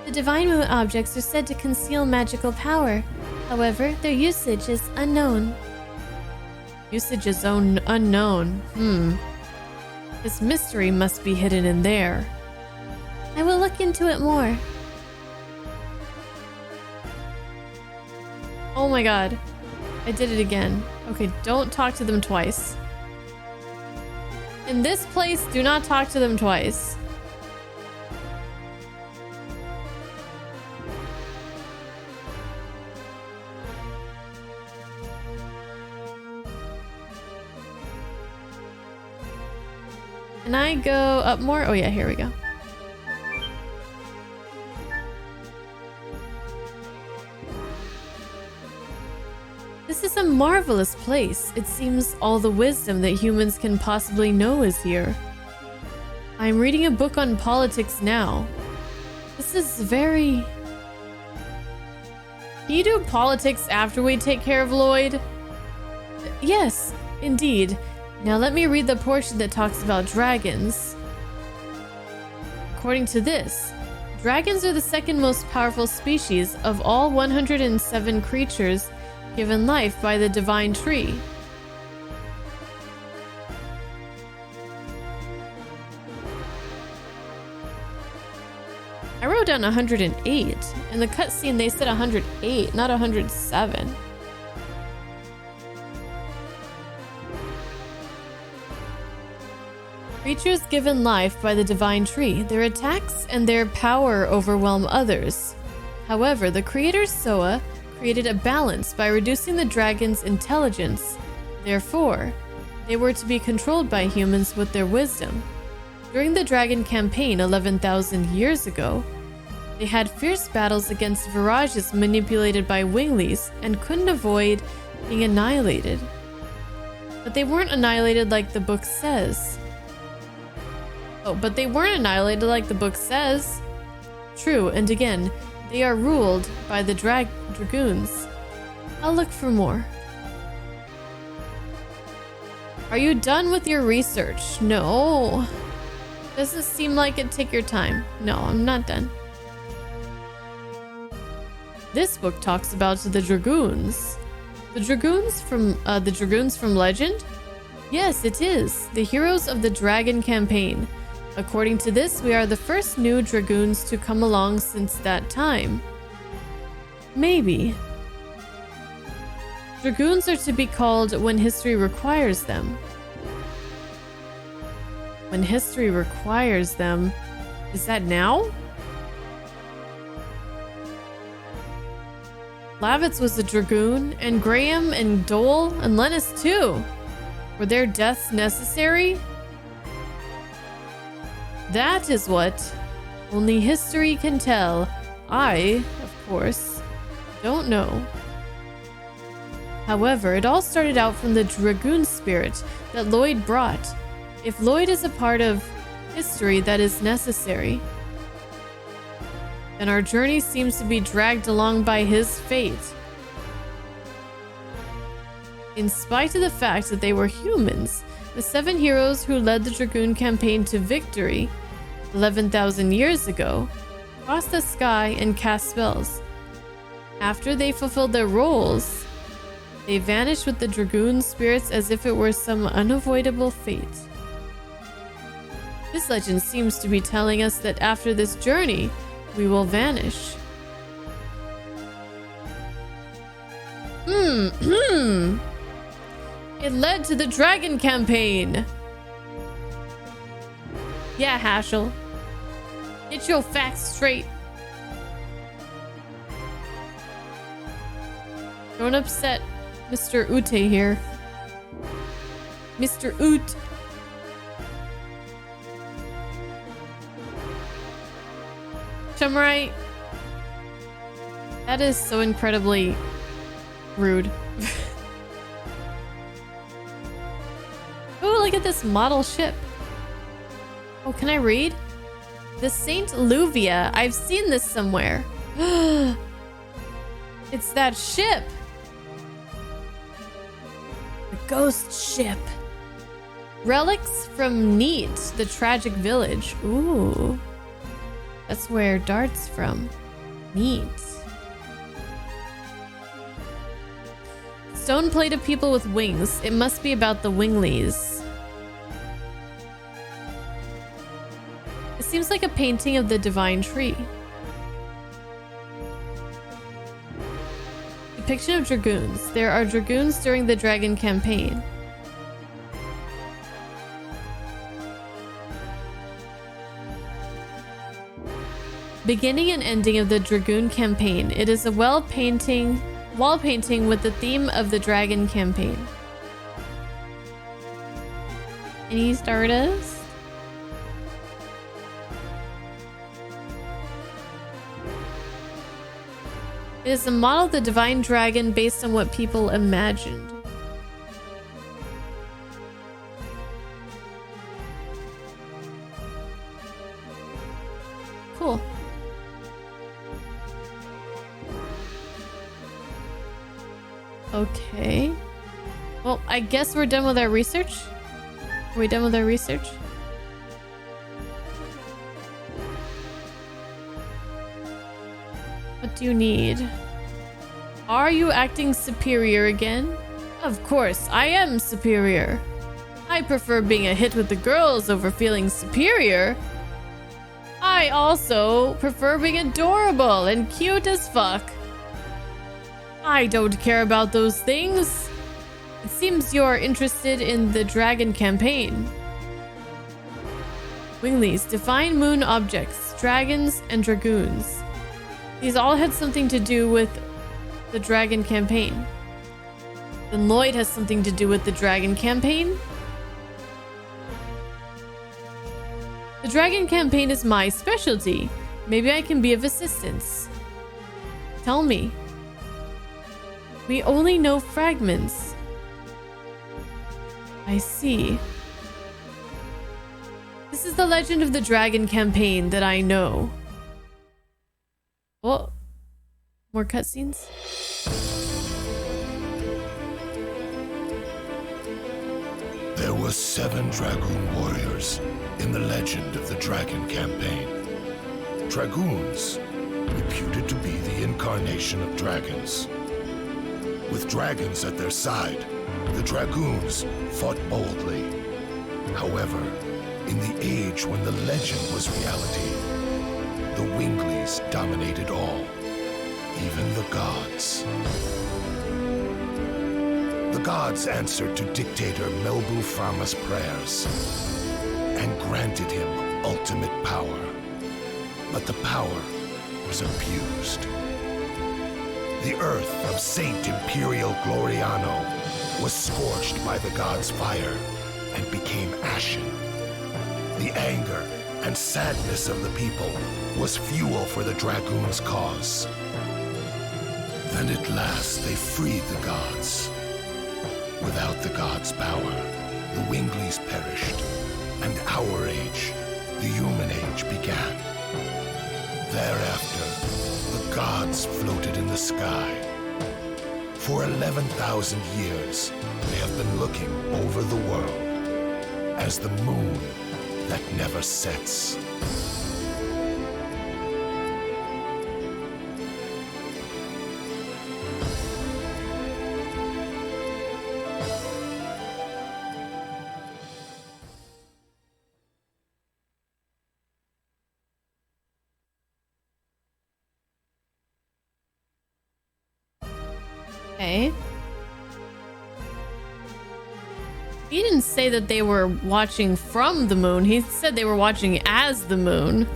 S3: The divine moon objects are said to conceal magical power. However, their usage is unknown.
S1: Usage is unknown. This mystery must be hidden in there.
S3: I will look into it more.
S1: Oh my god. I did it again. Okay, don't talk to them twice. In this place, do not talk to them twice. Can I go up more? Oh yeah, here we go. This is a marvelous place. It seems all the wisdom that humans can possibly know is here. I'm reading a book on politics now. This is very... Can you do politics after we take care of Lloyd? Yes, indeed. Now let me read the portion that talks about dragons. According to this, dragons are the second most powerful species of all 107 creatures given life by the divine tree. I wrote down 108. In the cutscene, they said 108, not 107. Creatures given life by the divine tree. Their attacks and their power overwhelm others. However, the creator Soa created a balance by reducing the dragon's intelligence. Therefore, they were to be controlled by humans with their wisdom. During the dragon campaign 11,000 years ago, they had fierce battles against Virages manipulated by Winglies and couldn't avoid being annihilated. But they weren't annihilated like the book says. But they weren't annihilated like the book says. True, and again, they are ruled by the dragoons. I'll look for more. Are you done with your research? No. Doesn't seem like it. Take your time. No, I'm not done. This book talks about the dragoons. The dragoons from Legend? Yes, it is. The heroes of the Dragon campaign. According to this, we are the first new dragoons to come along since that time. Maybe. Dragoons are to be called when history requires them. When history requires them. Is that now? Lavitz was a dragoon, and Graham and Dole and Lennis too. Were their deaths necessary? That is what only history can tell. I, of course, don't know. However, it all started out from the dragoon spirit that Lloyd brought. If Lloyd is a part of history that is necessary, then our journey seems to be dragged along by his fate. In spite of the fact that they were humans, the 7 heroes who led the Dragoon campaign to victory 11,000 years ago crossed the sky and cast spells. After they fulfilled their roles, they vanished with the Dragoon spirits as if it were some unavoidable fate. This legend seems to be telling us that after this journey, we will vanish. It led to the Dragon campaign. Yeah, Haschel. Get your facts straight. Don't upset Mr. Ute here. Mr. Ute. Chumrite. That is so incredibly rude. Oh, look at this model ship. Oh, can I read? The Saint Luvia. I've seen this somewhere. It's that ship. The ghost ship. Relics from Neat, the tragic village. Ooh. That's where Dart's from. Neat. Stone plate of people with wings. It must be about the Winglies. It seems like a painting of the divine tree. Depiction of dragoons. There are dragoons during the Dragon campaign. Beginning and ending of the Dragoon campaign. It is a wall painting with the theme of the Dragon campaign. Any Stardust?
S3: It is a model of the divine dragon based on what people imagined. Cool. Okay. Well, I guess we're done with our research. Are we done with our research? What do you need? Are you acting superior again? Of course, I am superior. I prefer being a hit with the girls over feeling superior. I also prefer being adorable and cute as fuck. I don't care about those things. It seems you're interested in the dragon campaign. Winglies, define moon objects, dragons, and dragoons. These all had something to do with the dragon campaign. Then Lloyd has something to do with the dragon campaign? The dragon campaign is my specialty. Maybe I can be of assistance. Tell me. We only know fragments. I see. This is the Legend of the Dragon campaign that I know. Oh, more cutscenes?
S4: There were 7 Dragoon warriors in the Legend of the Dragon campaign. Dragoons, reputed to be the incarnation of dragons. With dragons at their side, the Dragoons fought boldly. However, in the age when the legend was reality, the Winglies dominated all, even the gods. The gods answered to dictator Melbu Farma's prayers and granted him ultimate power. But the power was abused. The earth of Saint Imperial Gloriano was scorched by the gods' fire and became ashen. The anger and sadness of the people was fuel for the Dragoons' cause. Then at last they freed the gods. Without the gods' power, the Winglies perished, and our age, the human age, began. Thereafter, the gods floated in the sky. For 11,000 years, they have been looking over the world as the moon that never sets.
S3: Okay. He didn't say that they were watching from the moon. He said they were watching as the moon.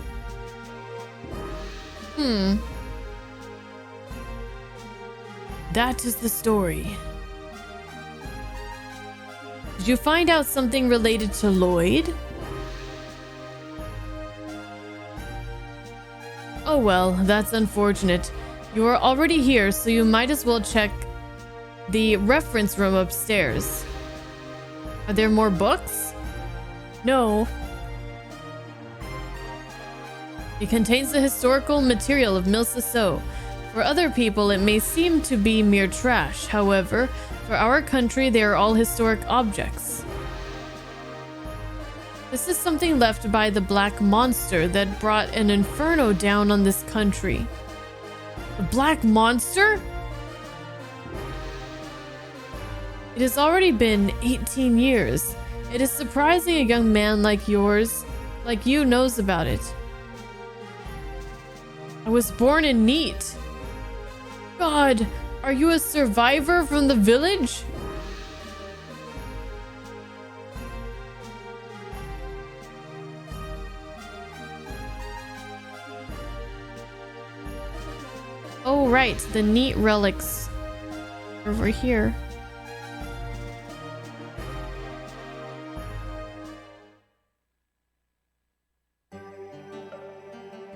S3: That is the story. Did you find out something related to Lloyd? Oh well, that's unfortunate. You are already here, so you might as well check the reference room upstairs. Are there more books? No. It contains the historical material of Milsaso. For other people, it may seem to be mere trash. However, for our country, they are all historic objects. This is something left by the Black Monster that brought an inferno down on this country. The Black Monster? It has already been 18 years. It is surprising a young man like you knows about it. I was born in Neat. God, are you a survivor from the village? Oh, right, the Neat relics over here.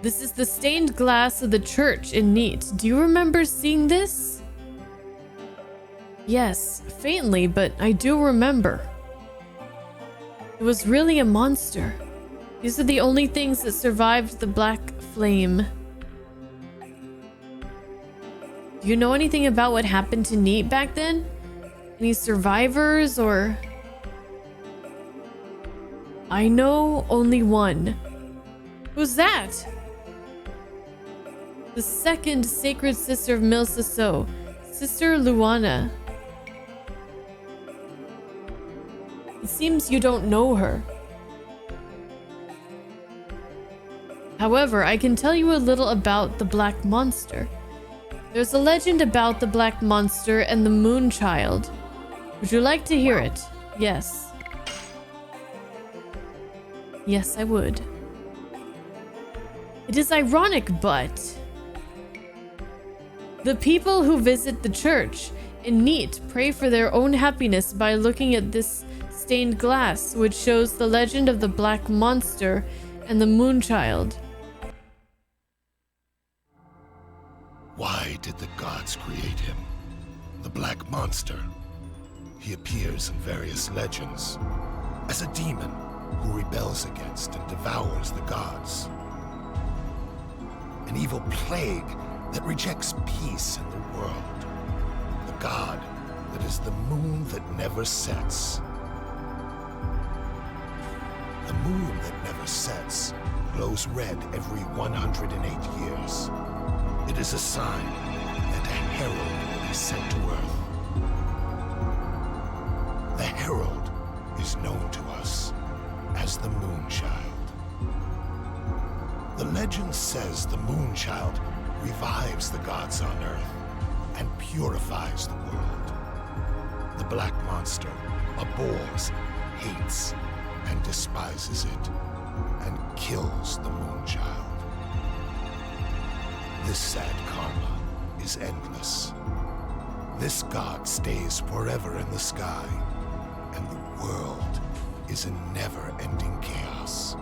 S1: This is the stained glass of the church in Neat. Do you remember seeing this? Yes, faintly, but I do remember. It was really a monster. These are the only things that survived the black flame. Do you know anything about what happened to Neat back then? Any survivors or... I know only one. Who's that? The second sacred sister of Milsaso, Sister Luana. It seems you don't know her. However, I can tell you a little about the Black Monster. There's a legend about the Black Monster and the Moon Child. Would you like to hear it? Yes. Yes, I would. It is ironic, but... the people who visit the church in Neat pray for their own happiness by looking at this stained glass, which shows the legend of the Black Monster and the Moon Child.
S4: Why did the gods create him? The Black Monster. He appears in various legends as a demon who rebels against and devours the gods. An evil plague that rejects peace in the world. The god that is the moon that never sets. The moon that never sets glows red every 108 years. It is a sign that a herald will be sent to Earth. The herald is known to us as the Moonchild. The legend says the Moonchild revives the gods on Earth and purifies the world. The Black Monster abhors, hates, and despises it, and kills the Moonchild. This sad karma is endless. This god stays forever in the sky, and the world is in never-ending chaos.